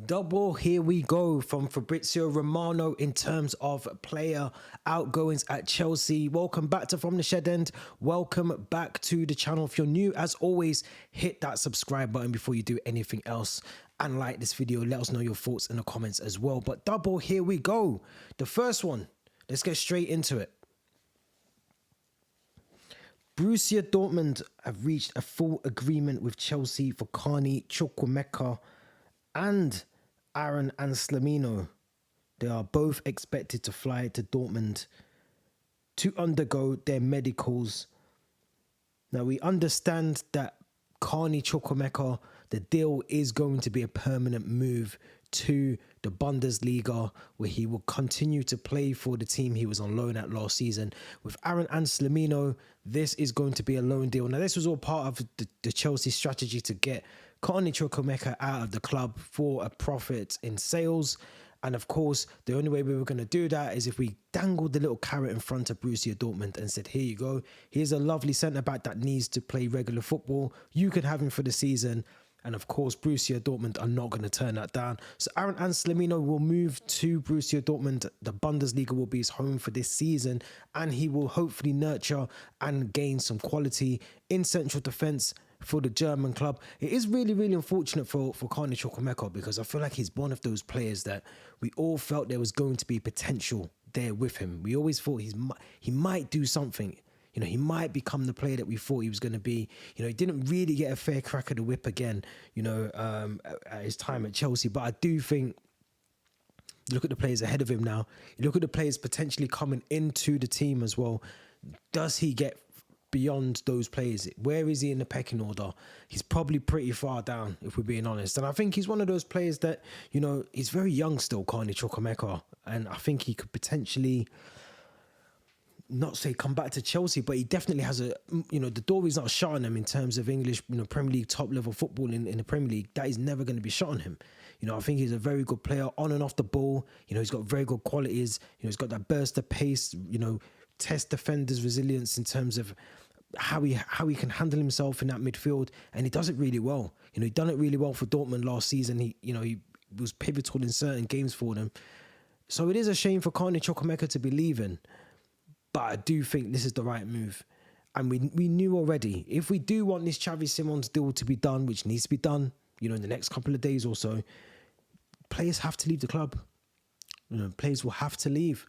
Double, here we go from Fabrizio Romano in terms of player outgoings at Chelsea. Welcome back to From the Shed End. Welcome back to the channel. If you're new, as always, hit that subscribe button before you do anything else. And like this video, let us know your thoughts in the comments as well. But double, here we go. The first one, let's get straight into it. Borussia Dortmund have reached a full agreement with Chelsea for Carney Chukwuemeka and Aaron Anselmino. They are both expected to fly to Dortmund to undergo their medicals. Now, we understand that Carney Chukwuemeka, the deal is going to be a permanent move to the Bundesliga, where he will continue to play for the team he was on loan at last season. With Aaron Anselmino, this is going to be a loan deal. Now, this was all part of the Chelsea strategy to get Carney Chukwuemeka out of the club for a profit in sales. And of course, the only way we were going to do that is if we dangled the little carrot in front of Borussia Dortmund and said, here you go. Here's a lovely centre-back that needs to play regular football. You can have him for the season. And of course, Borussia Dortmund are not going to turn that down. So Aaron Anselmino will move to Borussia Dortmund. The Bundesliga will be his home for this season. And he will hopefully nurture and gain some quality in central defence for the German club. It is really, really unfortunate for Carney Chukwuemeka, because I feel like he's one of those players that we all felt there was going to be potential there with him. We always thought he might do something. You know, he might become the player that we thought he was going to be. You know, he didn't really get a fair crack at the whip again, you know, at his time at Chelsea. But I do think, look at the players ahead of him now. You look at the players potentially coming into the team as well. Does he get beyond those players? Where is he in the pecking order? He's probably pretty far down, if we're being honest. And I think he's one of those players that, you know, he's very young still, Carney Chukwuemeka. And I think he could potentially, not say come back to Chelsea, but he definitely has a, you know, the door is not shut on him in terms of English, you know, Premier League top level football in the Premier League. That is never going to be shut on him. You know, I think he's a very good player on and off the ball. You know, he's got very good qualities. You know, he's got that burst of pace, you know, test defenders' resilience in terms of how he can handle himself in that midfield, and he does it really well. You know, he done it really well for Dortmund last season. He was pivotal in certain games for them. So it is a shame for Carney Chukwuemeka to be leaving, but I do think this is the right move. And we knew already, if we do want this Xavi Simons deal to be done, which needs to be done, you know, in the next couple of days or so, players have to leave the club. You know, players will have to leave.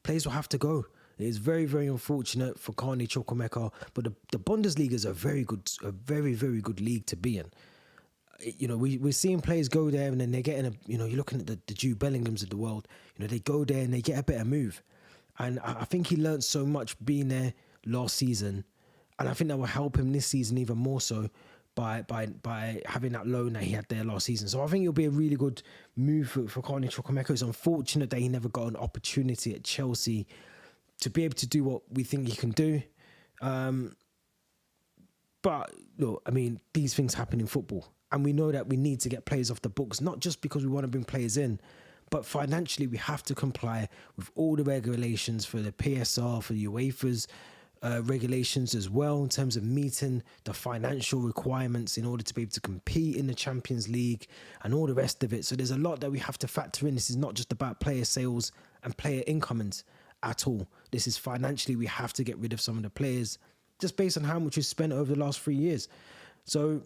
Players will have to go. It is very, very unfortunate for Carney Chukwuemeka, but the Bundesliga is a very, very good league to be in. You know, we're seeing players go there and then they're getting you know, you're looking at the Jude Bellinghams of the world. You know, they go there and they get a better move. And I think he learned so much being there last season. And I think that will help him this season even more so by having that loan that he had there last season. So I think it'll be a really good move for Carney Chukwuemeka. It's unfortunate that he never got an opportunity at Chelsea to be able to do what we think he can do. But look, I mean, these things happen in football. And we know that we need to get players off the books, not just because we want to bring players in, but financially we have to comply with all the regulations for the PSR, for the UEFA's regulations as well, in terms of meeting the financial requirements in order to be able to compete in the Champions League and all the rest of it. So there's a lot that we have to factor in. This is not just about player sales and player incomings at all. This is financially, we have to get rid of some of the players just based on how much we've spent over the last 3 years. So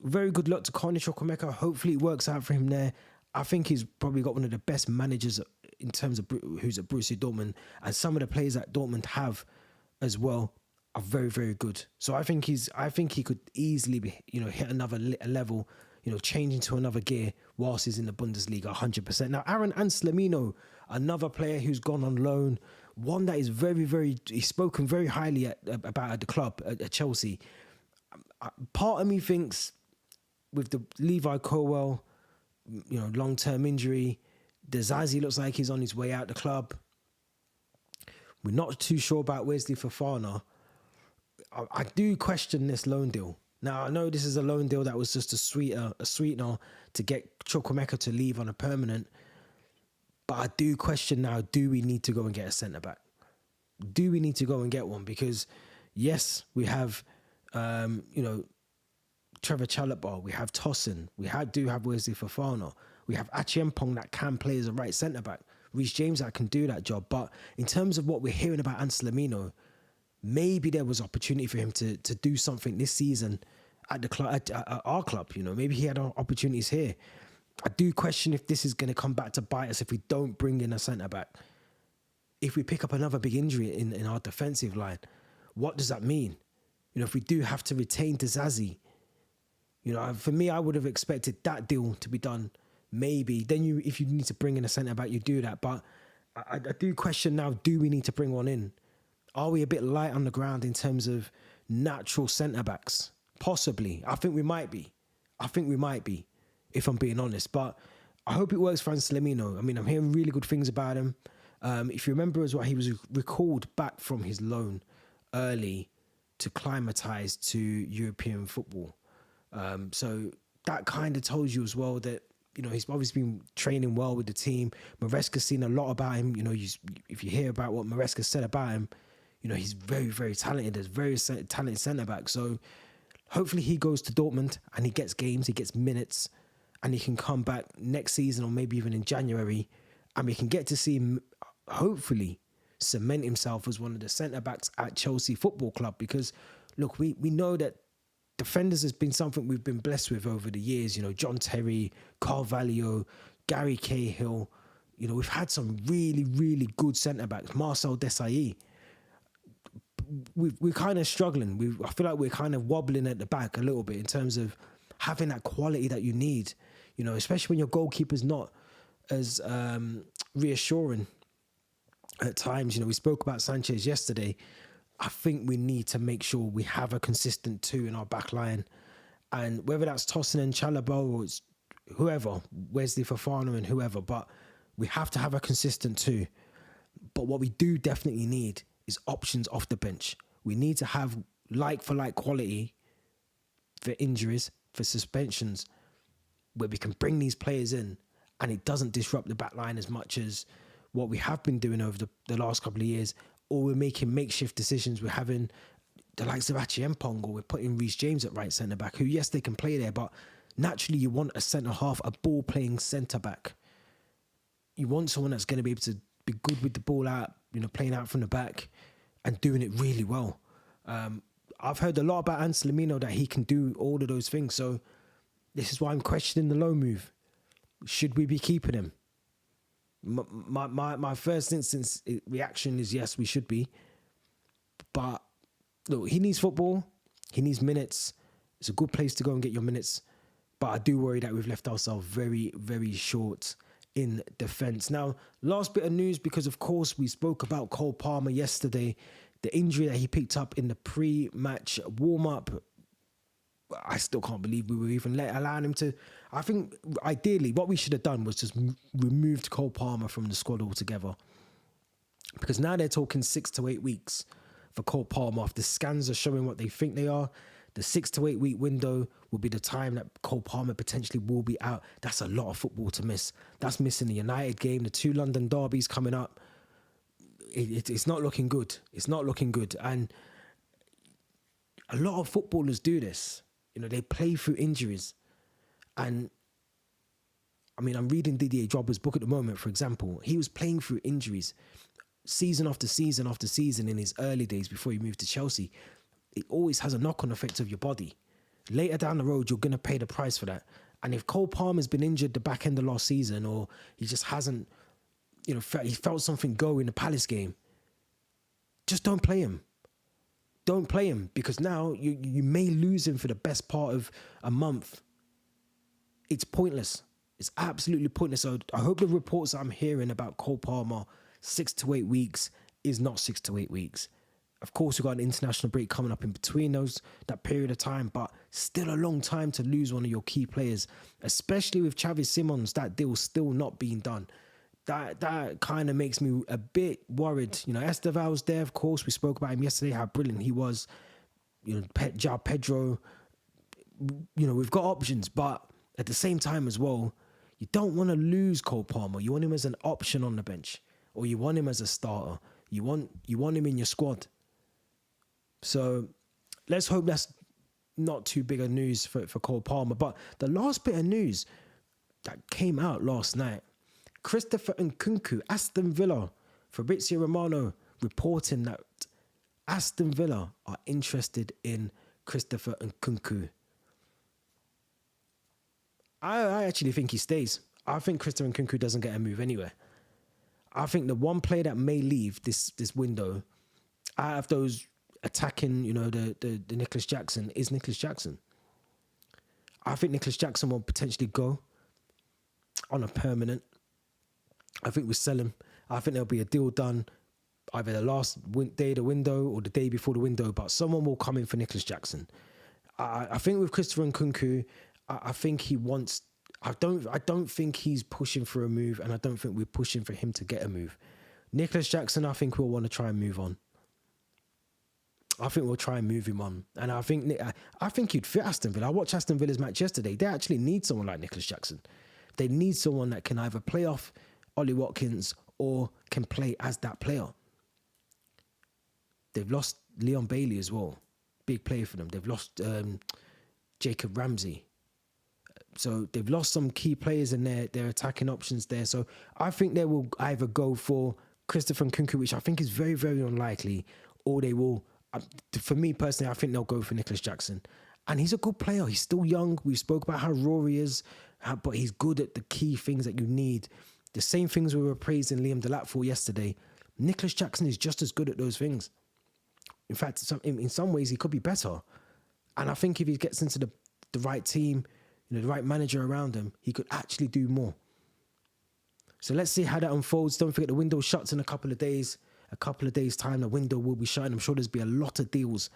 very good luck to Carney Chukwuemeka. Hopefully it works out for him there. I think he's probably got one of the best managers in terms of who's at Borussia Dortmund, and some of the players that Dortmund have as well are very, very good. So I think he could easily be, you know, hit another level, you know, change into another gear whilst he's in the Bundesliga 100%. Now, Aaron Anselmino, another player who's gone on loan, one that is very, he's spoken very highly about at the club at Chelsea. Part of me thinks with the Levi Colwill, you know, long-term injury, Zazie looks like he's on his way out the club. We're not too sure about Wesley Fofana. I do question this loan deal. Now, I know this is a loan deal that was just a sweetener to get Chukwuemeka to leave on a permanent. But I do question now, do we need to go and get a centre-back? Do we need to go and get one? Because, yes, we have, you know, Trevor Chalobah, we have Tosin, do have Wesley Fofana, we have Achiempong that can play as a right centre-back, Reece James that can do that job. But in terms of what we're hearing about Anselmino, maybe there was opportunity for him to do something this season at the club, at our club. You know, maybe he had opportunities here. I do question if this is going to come back to bite us if we don't bring in a centre-back. If we pick up another big injury in our defensive line, what does that mean? You know, if we do have to retain Dizazi, you know, for me, I would have expected that deal to be done. Maybe then if you need to bring in a centre back, you do that. But I do question now: do we need to bring one in? Are we a bit light on the ground in terms of natural centre backs? Possibly. I think we might be. If I'm being honest. But I hope it works for Anselmino. I mean, I'm hearing really good things about him. If you remember as well, he was recalled back from his loan early to climatise to European football. So that kind of tells you as well that, you know, he's obviously been training well with the team. Maresca's seen a lot about him. You know, if you hear about what Maresca said about him, you know, he's very, very talented. There's very talented centre-back. So hopefully he goes to Dortmund and he gets games, he gets minutes, and he can come back next season or maybe even in January, and we can get to see him, hopefully, cement himself as one of the centre-backs at Chelsea Football Club. Because, look, we know that defenders has been something we've been blessed with over the years. You know, John Terry, Carvalho, Gary Cahill. You know, we've had some really, really good centre-backs. Marcel Desailly. We're kind of struggling. I feel like we're kind of wobbling at the back a little bit in terms of having that quality that you need. You know, especially when your goalkeeper's not as reassuring at times. You know, we spoke about Sanchez yesterday. I think we need to make sure we have a consistent two in our back line. And whether that's Tosin and Chalobah or it's whoever, Wesley Fofana and whoever, but we have to have a consistent two. But what we do definitely need is options off the bench. We need to have like-for-like quality for injuries, for suspensions, where we can bring these players in and it doesn't disrupt the back line as much as what we have been doing over the last couple of years. Or we're making makeshift decisions. We're having the likes of Achiempong, or we're putting Reece James at right centre-back, who, yes, they can play there, but naturally you want a centre-half, a ball-playing centre-back. You want someone that's going to be able to be good with the ball out, you know, playing out from the back and doing it really well. I've heard a lot about Anselmino that he can do all of those things. So this is why I'm questioning the loan move. Should we be keeping him? My first instance reaction is yes, we should be. But look, he needs football. He needs minutes. It's a good place to go and get your minutes. But I do worry that we've left ourselves very, very short in defence. Now, last bit of news, because of course we spoke about Cole Palmer yesterday, the injury that he picked up in the pre-match warm-up. I still can't believe we were even allowing him to. I think ideally what we should have done was just removed Cole Palmer from the squad altogether. Because now they're talking 6 to 8 weeks for Cole Palmer. If the scans are showing what they think they are, the 6 to 8 week window will be the time that Cole Palmer potentially will be out. That's a lot of football to miss. That's missing the United game, the 2 London derbies coming up. It's not looking good. It's not looking good. And a lot of footballers do this. You know, they play through injuries. And I mean, I'm reading Didier Drogba's book at the moment, for example. He was playing through injuries season after season after season in his early days before he moved to Chelsea. It always has a knock-on effect of your body. Later down the road, you're going to pay the price for that. And if Cole Palmer's been injured the back end of last season, or he just hasn't, you know, he felt something go in the Palace game, just don't play him. Don't play him, because now you may lose him for the best part of a month. It's pointless. It's absolutely pointless. So I hope the reports I'm hearing about Cole Palmer, 6 to 8 weeks, is not 6 to 8 weeks. Of course, we've got an international break coming up in between that period of time, but still a long time to lose one of your key players, especially with Xavi Simons, that deal still not being done. That kind of makes me a bit worried. You know, Esteval's there, of course. We spoke about him yesterday, how brilliant he was. You know, João Pedro. You know, we've got options, but at the same time as well, you don't want to lose Cole Palmer. You want him as an option on the bench, or you want him as a starter. You want him in your squad. So let's hope that's not too big a news for Cole Palmer. But the last bit of news that came out last night, Christopher Nkunku, Aston Villa, Fabrizio Romano reporting that Aston Villa are interested in Christopher Nkunku. I actually think he stays. I think Christopher Nkunku doesn't get a move anywhere. I think the one player that may leave this window out of those attacking, the Nicolas Jackson is Nicolas Jackson. I think Nicolas Jackson will potentially go on a permanent. I think we sell him. I think there'll be a deal done either the last day of the window or the day before the window, but someone will come in for Nicolas Jackson. I think with Christopher Nkunku, I think he wants... I don't think he's pushing for a move, and I don't think we're pushing for him to get a move. Nicolas Jackson, I think we'll want to try and move on. I think we'll try and move him on. And I think he'd fit Aston Villa. I watched Aston Villa's match yesterday. They actually need someone like Nicolas Jackson. They need someone that can either play off Ollie Watkins or can play as that player. They've lost Leon Bailey as well. Big player for them. They've lost Jacob Ramsey. So they've lost some key players in their attacking options there. So I think they will either go for Christopher Nkunku, which I think is very, very unlikely, or they will, for me personally, I think they'll go for Nicolas Jackson. And he's a good player. He's still young. We spoke about how raw he is, but he's good at the key things that you need. The same things we were praising Liam Delap for yesterday. Nicolas Jackson is just as good at those things. In fact, in some ways, he could be better. And I think if he gets into the right team, the right manager around him, he could actually do more. So let's see how that unfolds. Don't forget the window shuts in a couple of days. A couple of days' time, the window will be shutting. I'm sure there's be a lot of deals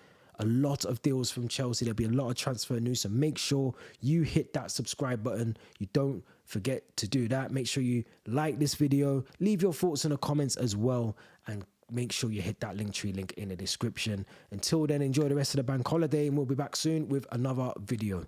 from Chelsea. There'll be a lot of transfer news. So make sure you hit that subscribe button. You don't forget to do that. Make sure you like this video. Leave your thoughts in the comments as well. And make sure you hit that Linktree link in the description. Until then, enjoy the rest of the bank holiday, and we'll be back soon with another video.